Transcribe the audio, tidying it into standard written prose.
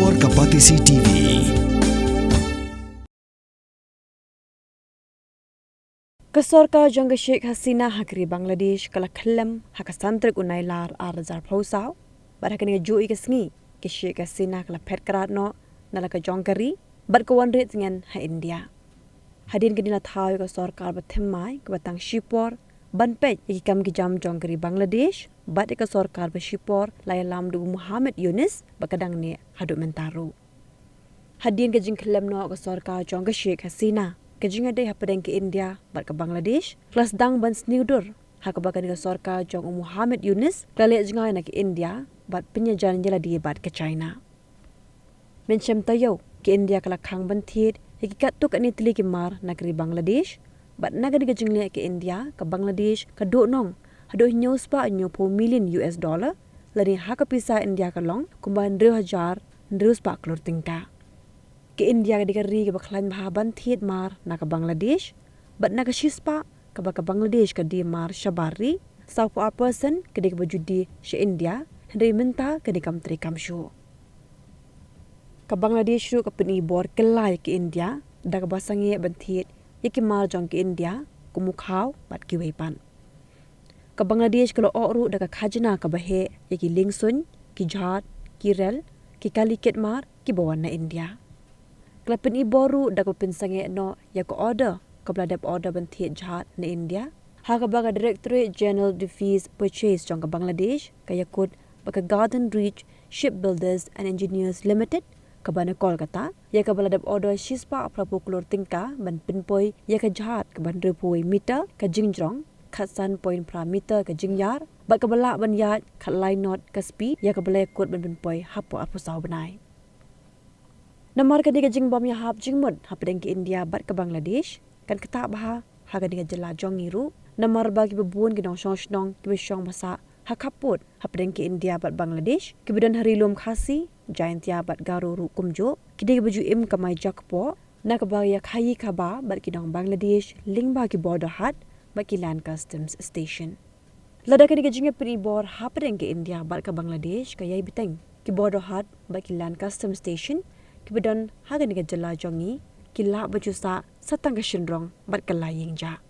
Warga Patisi TV. Kesorka jangga Sheikh Hasina Hakri Bangladesh kala khalam hakasantrik unailar arzar phosau barhakan nga jui kesngi ke Sheikh Hasina kala pet karatno nalaka jongkari barkawan rit dengan ha India. Hadin kedina thau ke sorkar bathemai ke batang shipor banpej iki kam ki jam jongkari Bangladesh bat ke sorkar ba shipor layalam du Muhammad Yunus bakadang ni hadu mentaru. Hadin ke jing khalam no ke sorkar jangga Sheikh Hasina ke Jingiadei Hapdeng ke India bat ke Bangladesh kelas dang ban Sniewdur hakabakan ke sorka jong Muhammad Yunus kale jingai na ke India bat penyajan jela di bat ke China mencem tayo ke India kala khang ban thit hikat tuk ani tili ke mar negeri Bangladesh bat naga ke jingle ke India ke Bangladesh ke do nong hado nyos pa $90 million lani hakapisa India ka long kumban 2000 ndrus pa klur tingka ke India ke dikari ke baklan bahaban thiet mar na ke Bangladesh bat na ke shispa ke Bangladesh ke di mar shabari sau po person ke dik bajudi she India hendai minta ke dikam trikam shu ke Bangladesh ru ke peni bor kelai ke India da ke basangi ban thiet ye ke mar jong ke India ku mukhau bat ki weipan ke Bangladesh ke lo ru da ke khajna ke bahe ye ki lingsun ki jhat ki rel ki kaliket mar ki bawan na India Klapen iboru da ko pinsange no ya ko order ko bladap order banthi jhat na India ha ka baga Directorate General Defence Purchase jong ka Bangladesh ka yakut baka Garden Reach Shipbuilders and Engineers Limited ka bana Kolkata ya ka bladap order shispa aprapu klor tingka ban pinpoi ya ka jhat ka ban repoi meter ka jingjrong khatsan point pra meter ka jingyar ba ka bala ban yat khat line knot ka speed ya ka bala kut ban pinpoi hapo apusau banai Namar ka diga jing bom ya hap jing mud Hapdeng ke India bat ke Bangladesh kan Ktah baha ha ka diga jela jong ngiru namar bagi bebun ke dong shong ke shong masa ha Khappud Hapdeng ke India bat Bangladesh ke bidan hari lum khasi giant ya bat garu ru kumjo ke diga baju im kamai jakpo na ka ba ya khayi khaba bat ke dong Bangladesh ling ba ki border hat bat ki land customs station lada ka diga jing pri bor Hapdeng ke India bat ke Bangladesh ka yai biteng ki border hat bat ki land customs station Kibadan hagan ga jala jongi kila baju sa satang ka shinrong bat kalaying ja